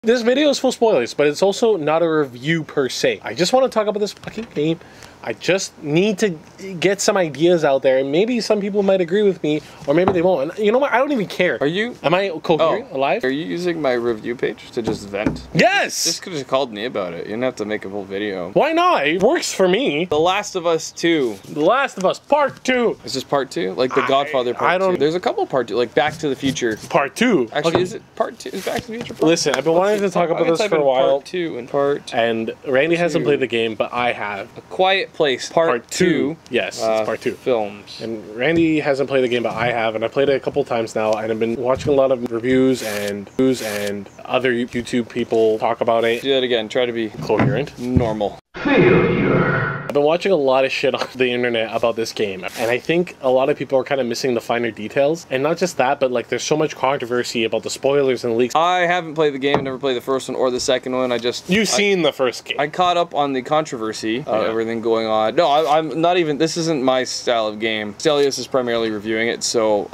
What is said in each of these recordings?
This video is full spoilers, but it's also not a review per se. I just want to talk about this fucking game. I just need to get some ideas out there, and maybe some people might agree with me, or maybe they won't. And you know what? I don't even care. Are you? Am I coherent? Alive? Are you using my review page to just vent? Yes! Just could have called me about it. You didn't have to make a whole video. Why not? It works for me. The Last of Us 2. The Last of Us Part 2. Is this Part 2? Like The Godfather Part 2? There's a couple Part 2, like Back to the Future. Part 2. Actually, is it Part 2? Is Back to the Future Part 2? Listen, I've been wanting to talk about this for a while. Part 2 and Part And Randy hasn't played the game, but I have. A Quiet Place Part 2. Yes, it's Part 2. Films. And Randy hasn't played the game, but I have, and I played it a couple times now, and I've been watching a lot of reviews and news and other YouTube people talk about it. Do that again. Try to be coherent. Normal. Failure. I've been watching a lot of shit on the internet about this game, and I think a lot of people are kind of missing the finer details. And not just that, but like there's so much controversy about the spoilers and leaks. I haven't played the game, never played the first one or the second one. You've seen the first game. I caught up on the controversy, everything going on. No, I'm not even, this isn't my style of game. Stelios is primarily reviewing it, so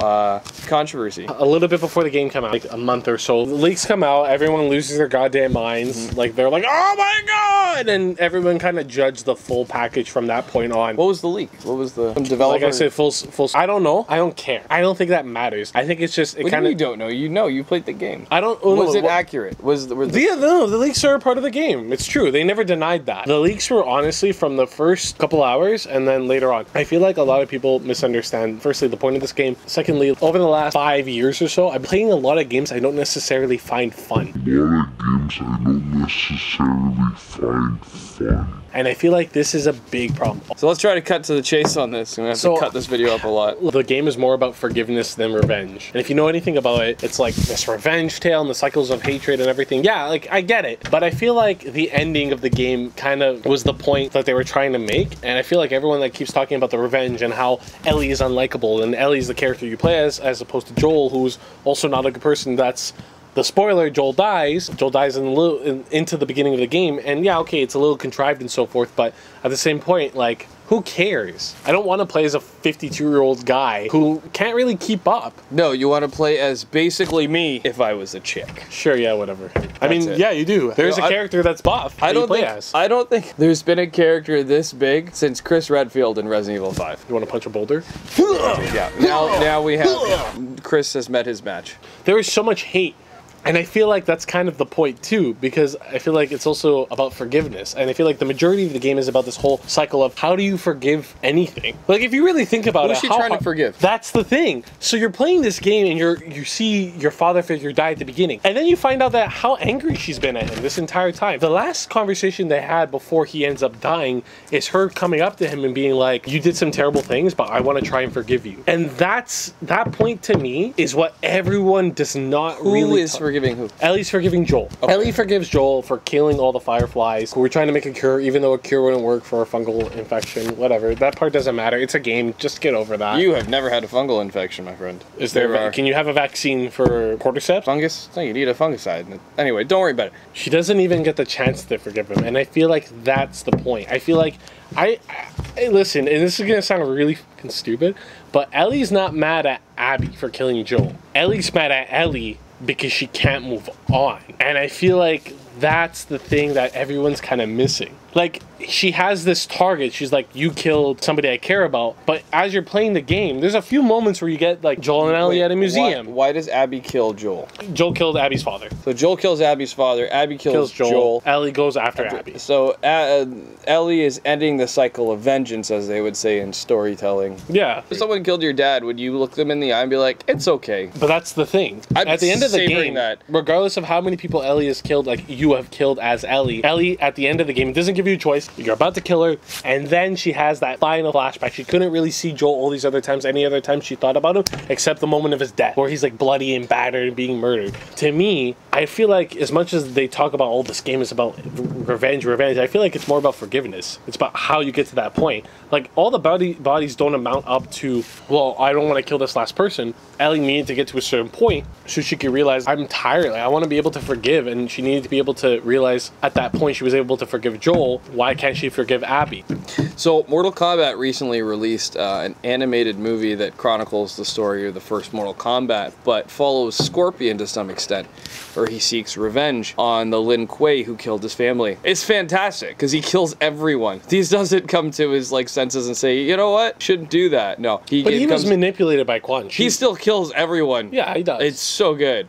controversy. A little bit before the game came out, like a month or so, the leaks come out, everyone loses their goddamn minds. Like they're like, oh my god! And everyone kind of judged the full package from that point on. What was the leak? What was the developer? Like I said, full. I don't know. I don't care. I don't think that matters. I think it's just it kind of. You don't know. You know. You played the game. I don't. Was it accurate? No, the leaks are a part of the game. It's true. They never denied that. The leaks were honestly from the first couple hours and then later on. I feel like a lot of people misunderstand. Firstly, the point of this game. Secondly, over the last 5 years or so, I'm playing a lot of games I don't necessarily find fun. And I feel like this is a big problem. So let's try to cut to the chase on this. I'm gonna have to cut this video up a lot. The game is more about forgiveness than revenge. And if you know anything about it, it's like this revenge tale and the cycles of hatred and everything. Yeah, like I get it. But I feel like the ending of the game kind of was the point that they were trying to make. And I feel like everyone that keeps talking about the revenge and how Ellie is unlikable and Ellie's the character you play as opposed to Joel, who's also not a good person. That's the spoiler. Joel dies. Joel dies into the beginning of the game, and yeah, okay, it's a little contrived and so forth, but at the same point, like, who cares? I don't want to play as a 52-year-old guy who can't really keep up. No, you want to play as basically me if I was a chick. Sure, yeah, whatever. I mean, yeah, you do. There's a character that's buff. I don't think there's been a character this big since Chris Redfield in Resident Evil 5. You want to punch a boulder? Yeah. Now we have. Chris has met his match. There is so much hate. And I feel like that's kind of the point too, because I feel like it's also about forgiveness. And I feel like the majority of the game is about this whole cycle of how do you forgive anything? Like if you really think about Who's she trying to forgive? That's the thing. So you're playing this game and you see your father figure die at the beginning. And then you find out that how angry she's been at him this entire time. The last conversation they had before he ends up dying is her coming up to him and being like, you did some terrible things, but I want to try and forgive you. And that point to me is what everyone does not really. Who is forgiving who? Ellie's forgiving Joel. Okay. Ellie forgives Joel for killing all the fireflies who were trying to make a cure, even though a cure wouldn't work for a fungal infection. Whatever. That part doesn't matter. It's a game. Just get over that. You have never had a fungal infection, my friend. Is there? Can you have a vaccine for cordyceps? Fungus? No, you need a fungicide. Anyway, don't worry about it. She doesn't even get the chance to forgive him, and I feel like that's the point. I feel like listen, and this is gonna sound really fucking stupid, but Ellie's not mad at Abby for killing Joel. Ellie's mad at Ellie because she can't move on. And I feel like that's the thing that everyone's kind of missing. Like, she has this target. She's like, you killed somebody I care about. But as you're playing the game, there's a few moments where you get like Joel and Ellie at a museum. Why does Abby kill Joel? Joel killed Abby's father. So Joel kills Abby's father. Abby kills Joel. Ellie goes after Abby. So Ellie is ending the cycle of vengeance, as they would say in storytelling. Yeah. If someone killed your dad, would you look them in the eye and be like, it's okay? But that's the thing. At the end of the game, regardless of how many people Ellie has killed, like you have killed as Ellie, at the end of the game, it doesn't give you a choice. You're about to kill her, and then she has that final flashback. She couldn't really see Joel all these other times, any other time she thought about him, except the moment of his death, where he's like bloody and battered and being murdered. To me, I feel like as much as they talk about, oh, this game is about revenge, I feel like it's more about forgiveness. It's about how you get to that point. Like, all the bodies don't amount up to, well, I don't want to kill this last person. Ellie needed to get to a certain point so she could realize, I'm tired, like, I want to be able to forgive, and she needed to be able to realize at that point she was able to forgive Joel. Why can she forgive Abby? So, Mortal Kombat recently released an animated movie that chronicles the story of the first Mortal Kombat, but follows Scorpion to some extent, where he seeks revenge on the Lin Kuei who killed his family. It's fantastic, because he kills everyone. He doesn't come to his like senses and say, you know what, shouldn't do that. No. But he was manipulated by Quan Chi. He still kills everyone. Yeah, he does. It's so good.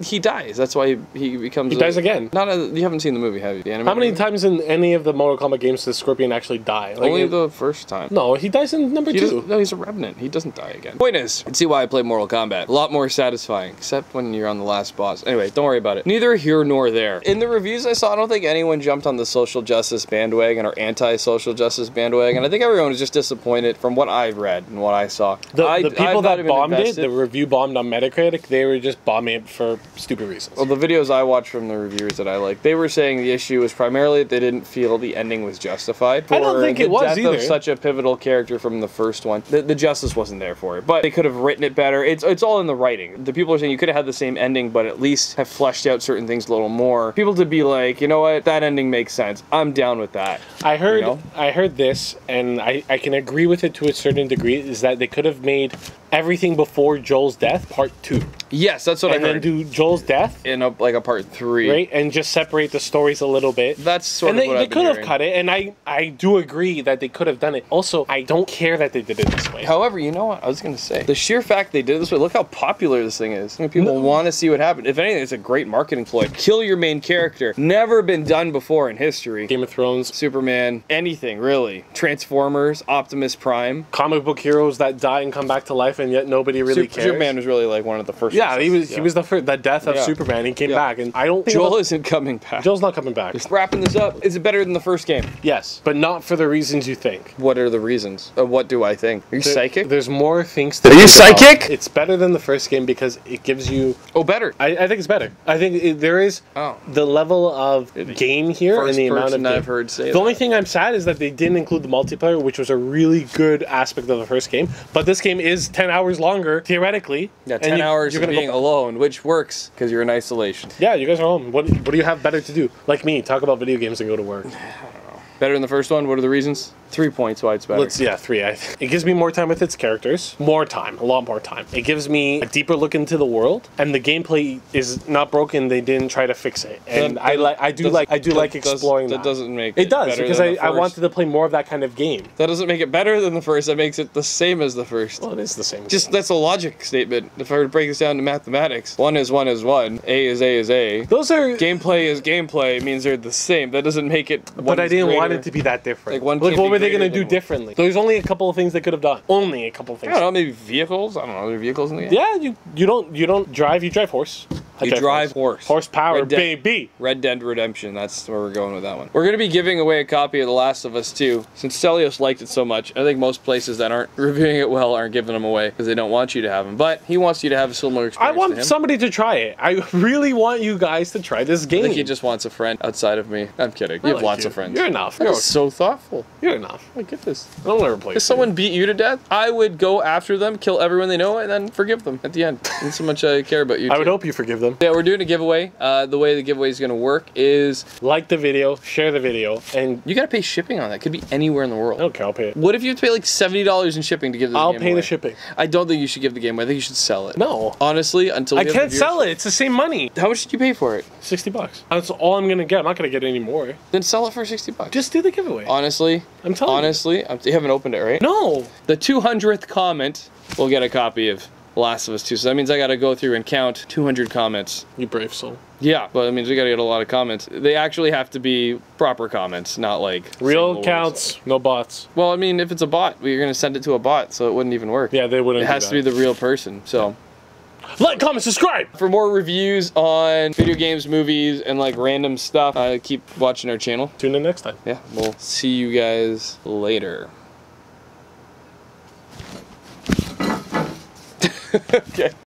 He dies. That's why he becomes... He dies again. You haven't seen the movie, have you? The How many times in any of the Mortal Kombat games does Scorpion actually die? Like, only the first time. No, he dies in number 2. No, he's a revenant. He doesn't die again. Point is, you can see why I play Mortal Kombat. A lot more satisfying, except when you're on the last boss. Anyway, don't worry about it. Neither here nor there. In the reviews I saw, I don't think anyone jumped on the social justice bandwagon or anti-social justice bandwagon. I think everyone was just disappointed from what I read and what I saw. The people that bombed it, the review bombed on Metacritic, they were just bombing it for stupid reasons. Well, the videos I watched from the reviewers that I liked, they were saying the issue was primarily that they didn't feel the ending was justified. I don't think it was either. Of such a pivotal character from the first one. The justice wasn't there for it, but they could have written it better. It's all in the writing. The people are saying you could have had the same ending, but at least have fleshed out certain things a little more. People to be like, you know what, that ending makes sense. I'm down with that. I heard this, and I can agree with it to a certain degree, is that they could have made everything before Joel's death part 2. Yes, that's what I heard. And then do Joel's death in a part 3, right? And just separate the stories a little bit. That's sort of what they could have cut it, and I do agree that they could have done it. Also, I don't care that they did it this way. However, you know what I was gonna say? The sheer fact they did it this way. Look how popular this thing is. I mean, people want to see what happened. If anything, it's a great marketing ploy. Kill your main character. Never been done before in history. Game of Thrones, Superman, anything really. Transformers, Optimus Prime, comic book heroes that die and come back to life, and yet nobody really cares. Superman was really like one of the first. Yeah, he was the first. The death of Superman. He came back, and I don't think Joel isn't coming back. Joel's not coming back. Just wrapping this up. Is it better than the first game? Yes, but not for the reasons you think. What are the reasons? What do I think? Are you psychic? There's more things to Are you psychic? It's better than the first game because it gives you... Oh, better. I think it's better. I think there is the level of game here and the amount of... I've heard say the only thing I'm sad is that they didn't include the multiplayer, which was a really good aspect of the first game. But this game is 10 hours longer, theoretically. Yeah, 10 hours of being alone, which works because you're in isolation. Yeah, you guys are home. What do you have better to do? Like me, talk about video games and go to work. Better than the first one? What are the reasons? 3 points why it's better. 3. It gives me more time with its characters. More time. A lot more time. It gives me a deeper look into the world. And the gameplay is not broken. They didn't try to fix it. And I do like exploring that. That doesn't make it does, because I wanted to play more of that kind of game. That doesn't make it better than the first. That makes it the same as the first. Well, it is the same. That's a logic statement. If I were to break this down to mathematics, 1 is 1 is 1. A is A is A. Those are... Gameplay is gameplay. It means they're the same. That doesn't make it... But I didn't want it to be that different. Like what were they going to do differently? There's only a couple of things they could have done. Only a couple of things. I don't know, maybe vehicles? I don't know, are there vehicles in the game? Yeah, you don't drive, you drive horse. You drive horse. Horsepower, baby. Red Dead Redemption, that's where we're going with that one. We're going to be giving away a copy of The Last of Us 2. Since Stelios liked it so much, I think most places that aren't reviewing it well aren't giving them away because they don't want you to have them. But he wants you to have a similar experience. I want somebody to try it. I really want you guys to try this game. I think he just wants a friend outside of me. I'm kidding. You have lots of friends. You're enough. You're so thoughtful. You're enough. I get this. I don't ever play. If someone beat you to death, I would go after them, kill everyone they know, and then forgive them at the end. And so much I care about you. I would hope you forgive them. Yeah, we're doing a giveaway. The way the giveaway is going to work is... like the video, share the video, and... you got to pay shipping on that. Could be anywhere in the world. Okay, I'll pay it. What if you have to pay like $70 in shipping to give this game away? I'll pay the shipping. I don't think you should give the game away. I think you should sell it. No. Honestly, until... I can't sell it. It's the same money. How much did you pay for it? $60. That's all I'm going to get. I'm not going to get any more. Then sell it for $60. Just do the giveaway. Honestly. I'm telling you. Honestly. You haven't opened it, right? No. The 200th comment will get a copy of Last of Us 2. So that means I got to go through and count 200 comments. You brave soul. Yeah, but that means we got to get a lot of comments. They actually have to be proper comments, not like... real counts, no bots. Well, I mean, if it's a bot, you're going to send it to a bot, so it wouldn't even work. Yeah, they wouldn't. It has to be the real person, so... like, comment, subscribe! For more reviews on video games, movies, and like random stuff, keep watching our channel. Tune in next time. Yeah, we'll see you guys later. Okay.